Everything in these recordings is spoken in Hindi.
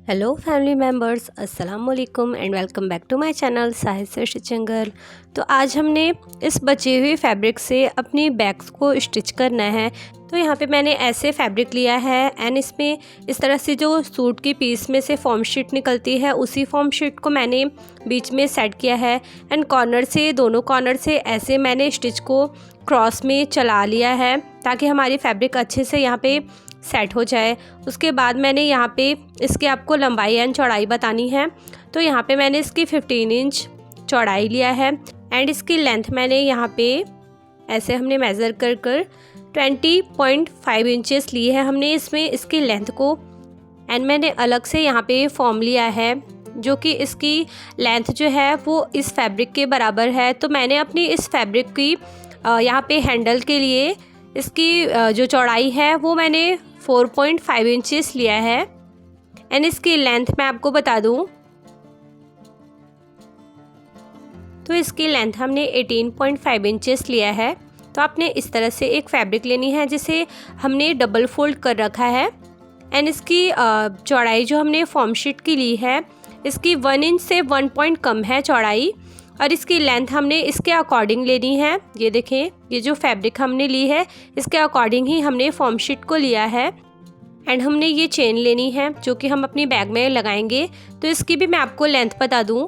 हेलो फैमिली मेम्बर्स, अस्सलाम वालेकुम and welcome back to my channel Sahid से स्टिचिंग गर्ल। तो आज हमने इस बचे हुए फैब्रिक से अपनी बैग्स को स्टिच करना है। तो यहाँ पे मैंने ऐसे फैब्रिक लिया है एंड इसमें इस तरह से जो सूट की पीस में से फॉर्म शीट निकलती है उसी फॉर्म शीट को मैंने बीच में सेट किया है एंड कॉर्नर से दोनों कॉर्नर से ऐसे मैंने स्टिच को क्रॉस में चला लिया है ताकि हमारी फैब्रिक अच्छे से यहाँ पे सेट हो जाए। उसके बाद मैंने यहाँ पे इसके आपको लंबाई एंड चौड़ाई बतानी है। तो यहाँ पे मैंने इसकी 15 इंच चौड़ाई लिया है एंड इसकी लेंथ मैंने यहाँ पे ऐसे हमने मेज़र कर 20.5 इंचेस ली है हमने इसमें इसकी लेंथ को। एंड मैंने अलग से यहाँ पे फॉर्म लिया है जो कि इसकी लेंथ जो है वो इस फैब्रिक के बराबर है। तो मैंने अपनी इस फैब्रिक की यहाँ पे हैंडल के लिए इसकी जो चौड़ाई है वो मैंने 4.5 इंचेस लिया है एंड इसकी लेंथ मैं आपको बता दूं तो इसकी लेंथ हमने 18.5 इंचेस लिया है। तो आपने इस तरह से एक फैब्रिक लेनी है जिसे हमने डबल फोल्ड कर रखा है एंड इसकी चौड़ाई जो हमने फॉर्म शीट की ली है इसकी 1 इंच से 1 पॉइंट कम है चौड़ाई और इसकी लेंथ हमने इसके अकॉर्डिंग लेनी है। ये देखें, ये जो फैब्रिक हमने ली है इसके अकॉर्डिंग ही हमने फॉर्म शीट को लिया है एंड हमने ये चेन लेनी है जो कि हम अपनी बैग में लगाएंगे। तो इसकी भी मैं आपको लेंथ बता दूं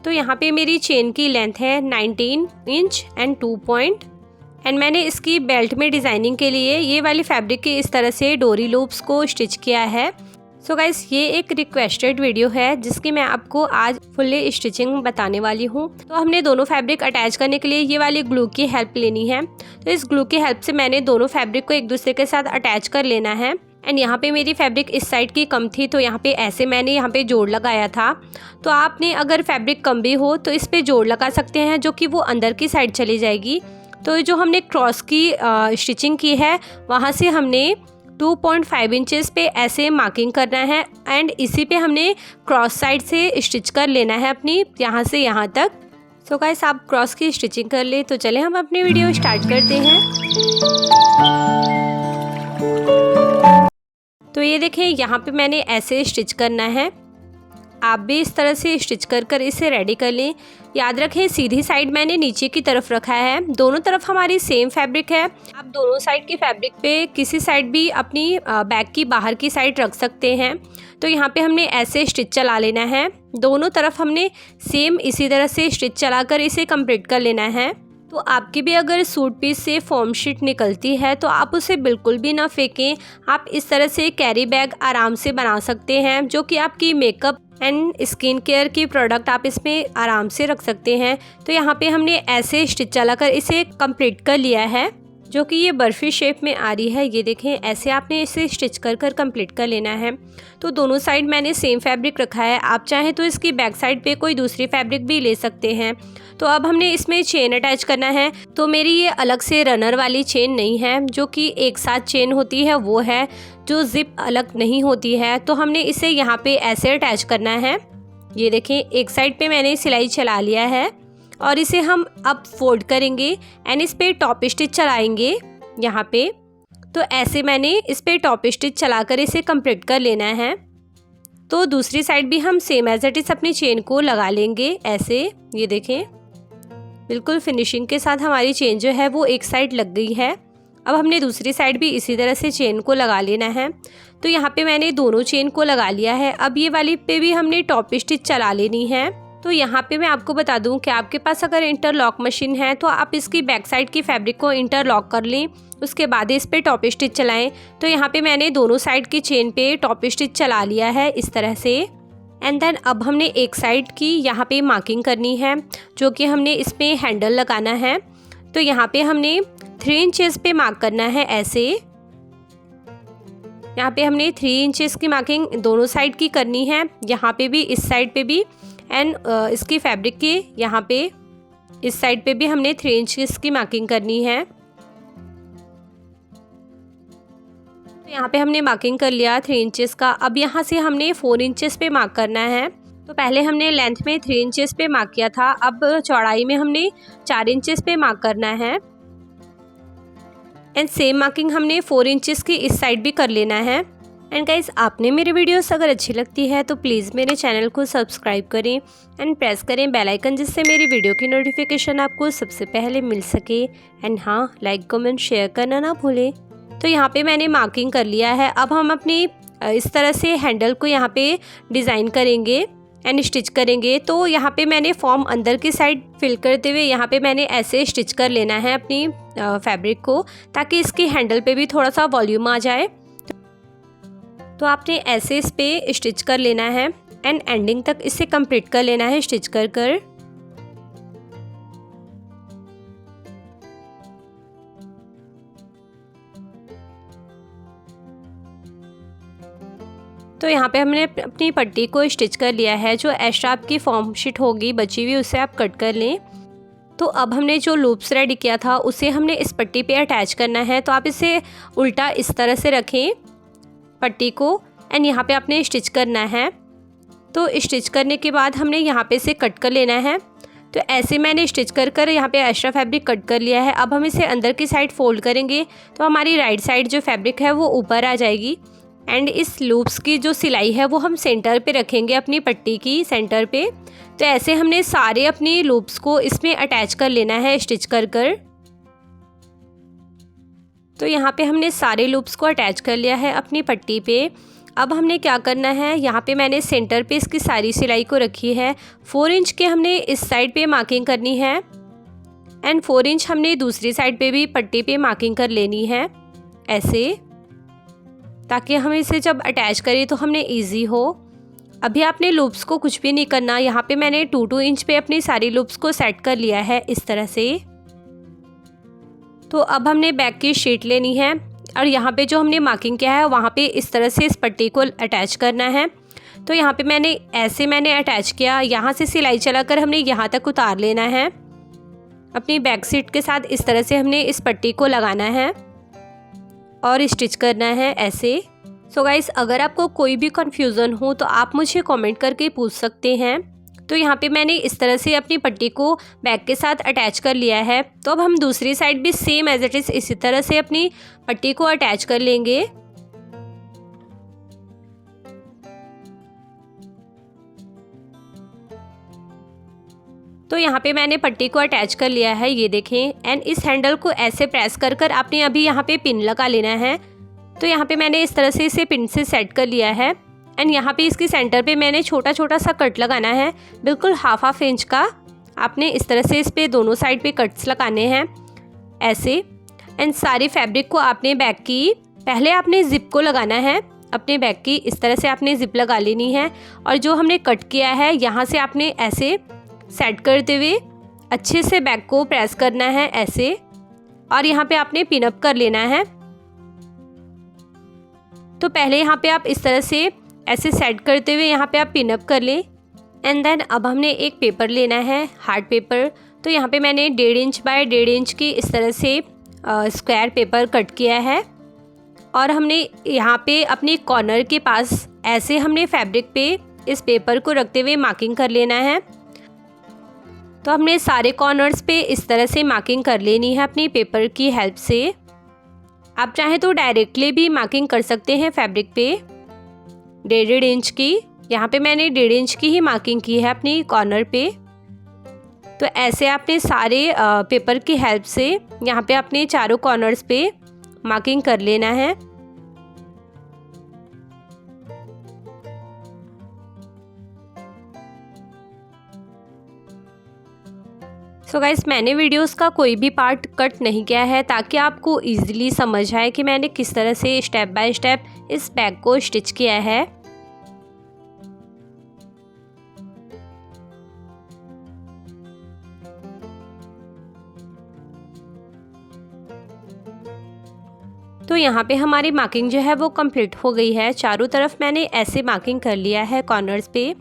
तो यहाँ पे मेरी चेन की लेंथ है 19 इंच एंड 2 पॉइंट एंड मैंने इसकी बेल्ट में डिज़ाइनिंग के लिए ये वाली फैब्रिक के इस तरह से डोरी लूप्स को स्टिच किया है। सो गाइस, ये एक रिक्वेस्टेड वीडियो है जिसकी मैं आपको आज फुल्ली स्टिचिंग बताने वाली हूँ। तो हमने दोनों फैब्रिक अटैच करने के लिए ये वाली ग्लू की हेल्प लेनी है। तो इस ग्लू की हेल्प से मैंने दोनों फैब्रिक को एक दूसरे के साथ अटैच कर लेना है एंड यहाँ पे मेरी फैब्रिक इस साइड की कम थी तो यहाँ पे ऐसे मैंने यहाँ पे जोड़ लगाया था। तो आपने अगर फैब्रिक कम भी हो तो इस पर जोड़ लगा सकते हैं जो कि वो अंदर की साइड चली जाएगी। तो जो हमने क्रॉस की स्टिचिंग की है वहाँ से हमने 2.5 इंचेस पे ऐसे मार्किंग करना है एंड इसी पे हमने क्रॉस साइड से स्टिच कर लेना है अपनी यहाँ से यहाँ तक। सो गाइस, आप क्रॉस की स्टिचिंग कर ले तो चले हम अपनी वीडियो स्टार्ट करते हैं। तो ये देखें, यहाँ पे मैंने ऐसे स्टिच करना है। आप भी इस तरह से स्टिच कर इसे रेडी कर लें। याद रखें, सीधी साइड मैंने नीचे की तरफ रखा है, दोनों तरफ हमारी सेम फैब्रिक है। आप दोनों साइड की फैब्रिक पे किसी साइड भी अपनी बैग की बाहर की साइड रख सकते हैं। तो यहाँ पे हमने ऐसे स्टिच चला लेना है, दोनों तरफ हमने सेम इसी तरह से स्टिच चलाकर इसे कंप्लीट कर लेना है। तो आपकी भी अगर सूट पीस से फॉर्म शीट निकलती है तो आप उसे बिल्कुल भी ना फेंकें। आप इस तरह से कैरी बैग आराम से बना सकते हैं जो कि आपकी मेकअप एंड स्किन केयर की प्रोडक्ट आप इसमें आराम से रख सकते हैं। तो यहाँ पे हमने ऐसे स्टिच चलाकर इसे कंप्लीट कर लिया है जो कि ये बर्फ़ी शेप में आ रही है। ये देखें, ऐसे आपने इसे स्टिच कर कंप्लीट कर लेना है। तो दोनों साइड मैंने सेम फैब्रिक रखा है, आप चाहें तो इसकी बैक साइड पे कोई दूसरी फैब्रिक भी ले सकते हैं। तो अब हमने इसमें चेन अटैच करना है। तो मेरी ये अलग से रनर वाली चेन नहीं है जो कि एक साथ चेन होती है, वो है जो जिप अलग नहीं होती है। तो हमने इसे यहाँ पे ऐसे अटैच करना है। ये देखें, एक साइड पे मैंने सिलाई चला लिया है और इसे हम अब फोल्ड करेंगे एंड इस पे टॉप स्टिच चलाएंगे यहाँ पे। तो ऐसे मैंने इस पे टॉप स्टिच चलाकर इसे कंप्लीट कर लेना है। तो दूसरी साइड भी हम सेम एज इट इज अपनी चेन को लगा लेंगे ऐसे। ये देखें, बिल्कुल फिनिशिंग के साथ हमारी चेन जो है वो एक साइड लग गई है। अब हमने दूसरी साइड भी इसी तरह से चेन को लगा लेना है। तो यहाँ पे मैंने दोनों चेन को लगा लिया है। अब ये वाली पे भी हमने टॉप स्टिच चला लेनी है। तो यहाँ पे मैं आपको बता दूं कि आपके पास अगर इंटरलॉक मशीन है तो आप इसकी बैक साइड की फैब्रिक को इंटरलॉक कर लें, उसके बाद इस पे टॉप स्टिच चलाएं। तो यहाँ पे मैंने दोनों साइड की चेन पे टॉप स्टिच चला लिया है इस तरह से एंड देन अब हमने एक साइड की यहाँ पे मार्किंग करनी है जो कि हमने इसमें हैंडल लगाना है। तो यहाँ पे हमने 3 इंचेस पे मार्क करना है ऐसे। यहाँ पे हमने 3 इंचेस की मार्किंग दोनों साइड की करनी है, यहाँ पे भी इस साइड पे भी एंड इसकी फैब्रिक के यहाँ पे इस साइड पे भी हमने 3 इंचेस की मार्किंग करनी है। तो यहाँ पे हमने मार्किंग कर लिया 3 इंचेस का। अब यहाँ से हमने 4 इंचेस पे मार्क करना है। तो पहले हमने लेंथ में 3 इंचेस पे मार्क किया था, अब चौड़ाई में हमने 4 इंचेस पे मार्क करना है एंड सेम मार्किंग हमने 4 इंचेस की इस साइड भी कर लेना है एंड गाइस, आपने मेरे वीडियोस अगर अच्छी लगती है तो प्लीज़ मेरे चैनल को सब्सक्राइब करें एंड प्रेस करें बेल आइकन, जिससे मेरी वीडियो की नोटिफिकेशन आपको सबसे पहले मिल सके। एंड हाँ, लाइक कमेंट शेयर करना ना भूलें। तो यहाँ पे मैंने मार्किंग कर लिया है। अब हम अपनी इस तरह से हैंडल को यहाँ पे डिज़ाइन करेंगे एंड स्टिच करेंगे। तो यहाँ पे मैंने फॉर्म अंदर की साइड फिल करते हुए यहाँ पे मैंने ऐसे स्टिच कर लेना है अपनी फैब्रिक को, ताकि इसकी हैंडल पे भी थोड़ा सा वॉल्यूम आ जाए। तो आपने ऐसे इस पे स्टिच कर लेना है एंड एंडिंग तक इसे कंप्लीट कर लेना है स्टिच कर कर। तो यहाँ पे हमने अपनी पट्टी को स्टिच कर लिया है। जो एक्स्ट्रा आपकी फॉर्म शीट होगी बची हुई, उसे आप कट कर लें। तो अब हमने जो लूप्स रेडी किया था उसे हमने इस पट्टी पे अटैच करना है। तो आप इसे उल्टा इस तरह से रखें पट्टी को एंड यहाँ पे आपने स्टिच करना है। तो स्टिच करने के बाद हमने यहाँ पे से कट कर लेना है। तो ऐसे मैंने स्टिच कर कर यहाँ पे एक्स्ट्रा फैब्रिक कट कर लिया है। अब हम इसे अंदर की साइड फोल्ड करेंगे तो हमारी राइट साइड जो फैब्रिक है वो ऊपर आ जाएगी। एंड इस लूप्स की जो सिलाई है वो हम सेंटर पे रखेंगे, अपनी पट्टी की सेंटर पे। तो ऐसे हमने सारे अपनी लूप्स को इसमें अटैच कर लेना है स्टिच कर कर। तो यहाँ पे हमने सारे लूप्स को अटैच कर लिया है अपनी पट्टी पे। अब हमने क्या करना है, यहाँ पे मैंने सेंटर पे इसकी सारी सिलाई को रखी है। 4 इंच के हमने इस साइड पे मार्किंग करनी है एंड 4 इंच हमने दूसरी साइड पे भी पट्टी पे मार्किंग कर लेनी है ऐसे, ताकि हम इसे जब अटैच करें तो हमने इजी हो। अभी आपने लूप्स को कुछ भी नहीं करना। यहाँ पे मैंने 2-2 इंच पे अपनी सारी लूप्स को सेट कर लिया है इस तरह से। तो अब हमने बैक की शीट लेनी है और यहाँ पे जो हमने मार्किंग किया है वहाँ पे इस तरह से इस पट्टी को अटैच करना है। तो यहाँ पे मैंने अटैच किया। यहाँ से सिलाई चलाकर हमने यहाँ तक उतार लेना है। अपनी बैक शीट के साथ इस तरह से हमने इस पट्टी को लगाना है और स्टिच करना है ऐसे। सो गाइस, अगर आपको कोई भी कन्फ्यूज़न हो तो आप मुझे कमेंट करके पूछ सकते हैं। तो यहाँ पे मैंने इस तरह से अपनी पट्टी को बैक के साथ अटैच कर लिया है। तो अब हम दूसरी साइड भी सेम एज इट इज़ इसी तरह से अपनी पट्टी को अटैच कर लेंगे। तो यहाँ पे मैंने पट्टी को अटैच कर लिया है, ये देखें। एंड इस हैंडल को ऐसे प्रेस कर कर आपने अभी यहाँ पे पिन लगा लेना है। तो यहाँ पे मैंने इस तरह से इसे पिन से सेट कर लिया है एंड यहाँ पे इसकी सेंटर पे मैंने छोटा छोटा सा कट लगाना है, बिल्कुल हाफ इंच का। आपने इस तरह से इस पे दोनों साइड पे कट्स लगाने हैं ऐसे। एंड सारी फैब्रिक को आपने बैक की पहले आपने जिप को लगाना है, अपने बैक की इस तरह से आपने जिप लगा लेनी है। और जो हमने कट किया है यहाँ से आपने ऐसे सेट करते हुए अच्छे से बैक को प्रेस करना है ऐसे, और यहाँ पे आपने पिन अप कर लेना है। तो पहले यहाँ पे आप इस तरह से ऐसे सेट करते हुए यहाँ पे आप पिन अप कर लें। एंड देन अब हमने एक पेपर लेना है, हार्ड पेपर। तो यहाँ पे मैंने 1.5 इंच बाय 1.5 इंच की इस तरह से स्क्वायर पेपर कट किया है और हमने यहाँ पे अपनी कॉर्नर के पास ऐसे हमने फैब्रिक पे इस पेपर को रखते हुए मार्किंग कर लेना है। तो हमने सारे कॉर्नर्स पे इस तरह से मार्किंग कर लेनी है अपनी पेपर की हेल्प से। आप चाहें तो डायरेक्टली भी मार्किंग कर सकते हैं फैब्रिक पे 1.5 इंच की। यहाँ पे मैंने 1.5 इंच की ही मार्किंग की है अपनी कॉर्नर पे। तो ऐसे आपने सारे पेपर की हेल्प से यहाँ पे अपने चारों कॉर्नर्स पे मार्किंग कर लेना है। सो गाइस, मैंने वीडियोस का कोई भी पार्ट कट नहीं किया है ताकि आपको इजीली समझ आए कि मैंने किस तरह से स्टेप बाय स्टेप इस बैग को स्टिच किया है। तो यहाँ पे हमारी मार्किंग जो है वो कंप्लीट हो गई है। चारों तरफ मैंने ऐसे मार्किंग कर लिया है कॉर्नर्स पे।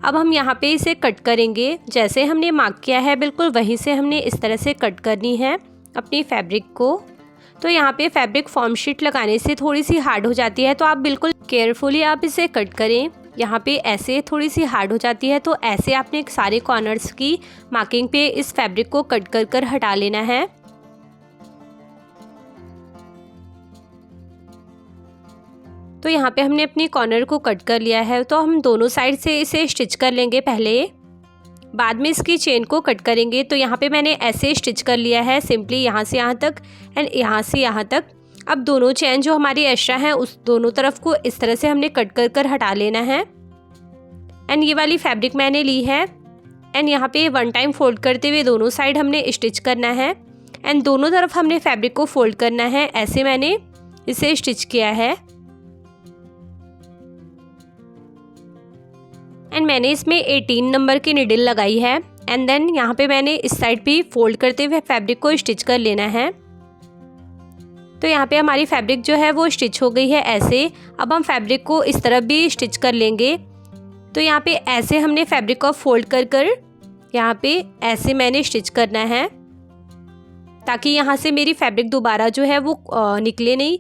अब हम यहाँ पे इसे कट करेंगे। जैसे हमने मार्क किया है बिल्कुल वहीं से हमने इस तरह से कट करनी है अपनी फैब्रिक को। तो यहाँ पे फैब्रिक फॉर्म शीट लगाने से थोड़ी सी हार्ड हो जाती है, तो आप बिल्कुल केयरफुली आप इसे कट करें। यहाँ पे ऐसे थोड़ी सी हार्ड हो जाती है, तो ऐसे आपने सारे कॉर्नर्स की मार्किंग पे इस फैब्रिक को कट कर कर हटा लेना है। तो यहाँ पे हमने अपनी कॉर्नर को कट कर लिया है, तो हम दोनों साइड से इसे स्टिच कर लेंगे पहले, बाद में इसकी चेन को कट करेंगे। तो यहाँ पे मैंने ऐसे स्टिच कर लिया है सिंपली यहाँ से यहाँ तक एंड यहाँ से यहाँ तक। अब दोनों चेन जो हमारी एक्स्ट्रा हैं उस दोनों तरफ को इस तरह से हमने कट कर हटा लेना है। एंड ये वाली फैब्रिक मैंने ली है एंड यहाँ पे 1 टाइम फोल्ड करते हुए दोनों साइड हमने स्टिच करना है एंड दोनों तरफ हमने फैब्रिक को फोल्ड करना है। ऐसे मैंने इसे स्टिच किया है एंड मैंने इसमें 18 नंबर की निडल लगाई है एंड देन यहाँ पे मैंने इस साइड भी फोल्ड करते हुए फैब्रिक को स्टिच कर लेना है। तो यहाँ पे हमारी फैब्रिक जो है वो स्टिच हो गई है ऐसे। अब हम फैब्रिक को इस तरफ भी स्टिच कर लेंगे। तो यहाँ पे ऐसे हमने फैब्रिक को फोल्ड कर यहाँ पे ऐसे मैंने स्टिच करना है ताकि यहाँ से मेरी फैब्रिक दोबारा जो है वो निकले नहीं।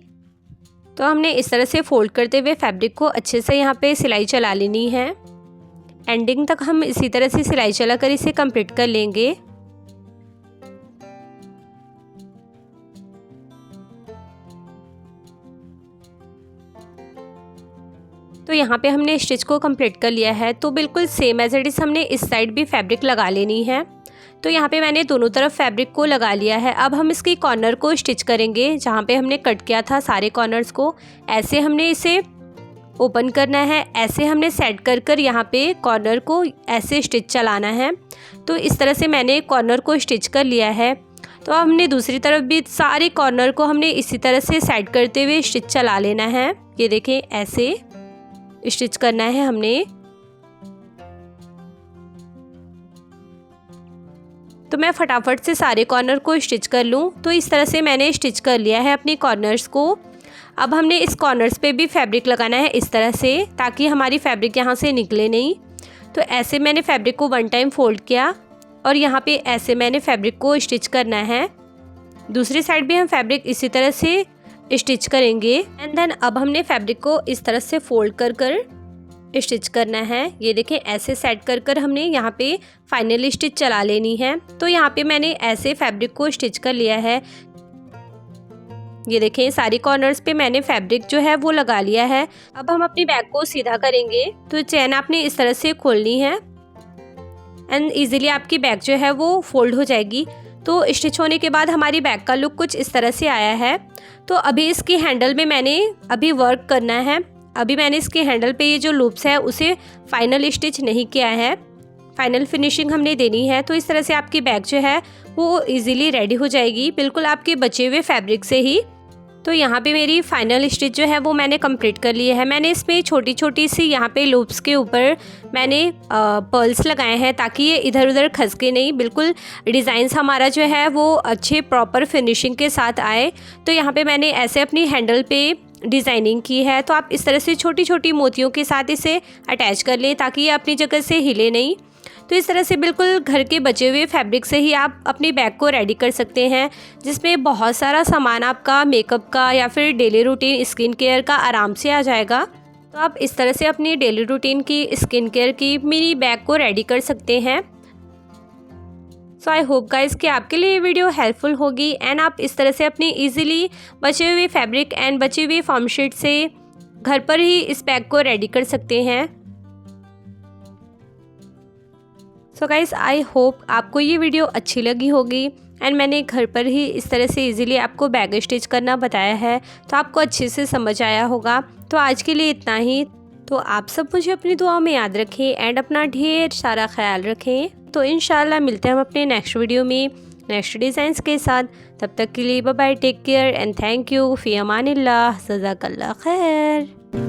तो हमने इस तरह से फोल्ड करते हुए फैब्रिक को अच्छे से यहाँ पे सिलाई चला लेनी है। एंडिंग तक हम इसी तरह से सिलाई चलाकर इसे कंप्लीट कर लेंगे। तो यहाँ पे हमने स्टिच को कंप्लीट कर लिया है। तो बिल्कुल सेम एज इट इज़ हमने इस साइड भी फैब्रिक लगा लेनी है। तो यहाँ पे मैंने दोनों तरफ फैब्रिक को लगा लिया है। अब हम इसकी कॉर्नर को स्टिच करेंगे जहाँ पे हमने कट किया था सारे कॉर्नर्स को। ऐसे हमने इसे ओपन करना है, ऐसे हमने सेट कर यहाँ पे कॉर्नर को ऐसे स्टिच चलाना है। तो इस तरह से मैंने कॉर्नर को स्टिच कर लिया है। तो अब हमने दूसरी तरफ भी सारे कॉर्नर को हमने इसी तरह से सेट करते हुए स्टिच चला लेना है। ये देखें ऐसे स्टिच करना है हमने। तो मैं फटाफट से सारे कॉर्नर को स्टिच कर लूँ। तो इस तरह से मैंने स्टिच कर लिया है अपनी कॉर्नर्स को। अब हमने इस कॉर्नर्स पे भी फैब्रिक लगाना है इस तरह से ताकि हमारी फैब्रिक यहाँ से निकले नहीं। तो ऐसे मैंने फैब्रिक को 1 टाइम फोल्ड किया और यहाँ पे ऐसे मैंने फैब्रिक को स्टिच करना है। दूसरी साइड भी हम फैब्रिक इसी तरह से स्टिच करेंगे एंड देन अब हमने फैब्रिक को इस तरह से फोल्ड कर स्टिच करना है। ये देखें ऐसे सेट कर हमने यहाँ पे फाइनल स्टिच चला लेनी है। तो यहाँ पे मैंने ऐसे फैब्रिक को स्टिच कर लिया है। ये देखें सारी कॉर्नर्स पे मैंने फैब्रिक जो है वो लगा लिया है। अब हम अपनी बैक को सीधा करेंगे। तो चेन आपने इस तरह से खोलनी है एंड इजीली आपकी बैक जो है वो फोल्ड हो जाएगी। तो स्टिच होने के बाद हमारी बैक का लुक कुछ इस तरह से आया है। तो अभी इसकी हैंडल में मैंने अभी वर्क करना है। अभी मैंने इसके हैंडल पे ये जो लूप्स है उसे फाइनल स्टिच नहीं किया है, फाइनल फिनिशिंग हमने देनी है। तो इस तरह से आपकी बैक जो है वो इजीली रेडी हो जाएगी बिल्कुल आपके बचे हुए फैब्रिक से ही। तो यहाँ पे मेरी फाइनल स्टिच जो है वो मैंने कंप्लीट कर ली है। मैंने इसमें छोटी छोटी सी यहाँ पे लूप्स के ऊपर मैंने पर्ल्स लगाए हैं ताकि ये इधर उधर खसके नहीं, बिल्कुल डिज़ाइंस हमारा जो है वो अच्छे प्रॉपर फिनिशिंग के साथ आए। तो यहाँ पे मैंने ऐसे अपनी हैंडल पे डिज़ाइनिंग की है। तो आप इस तरह से छोटी छोटी मोतियों के साथ इसे अटैच कर लें ताकि ये अपनी जगह से हिले नहीं। तो इस तरह से बिल्कुल घर के बचे हुए फैब्रिक से ही आप अपनी बैग को रेडी कर सकते हैं जिसमें बहुत सारा सामान आपका मेकअप का या फिर डेली रूटीन स्किन केयर का आराम से आ जाएगा। तो आप इस तरह से अपनी डेली रूटीन की स्किन केयर की मिनी बैग को रेडी कर सकते हैं। सो आई होप गाइस कि आपके लिए ये वीडियो हेल्पफुल होगी एंड आप इस तरह से अपनी इजीली बचे हुए फैब्रिक एंड बची हुई फॉर्म शीट से घर पर ही इस बैग को रेडी कर सकते हैं। सो गाइस आई होप आपको ये वीडियो अच्छी लगी होगी एंड मैंने घर पर ही इस तरह से इजीली आपको बैग स्टिच करना बताया है तो आपको अच्छे से समझ आया होगा। तो आज के लिए इतना ही। तो आप सब मुझे अपनी दुआओं में याद रखें एंड अपना ढेर सारा ख्याल रखें। तो इंशाल्लाह मिलते हैं हम अपने नेक्स्ट वीडियो में नेक्स्ट डिज़ाइंस के साथ। तब तक के लिए bye bye, take care and thank you, फ़ी अमानिल्लाह, जज़ाकल्लाह खैर।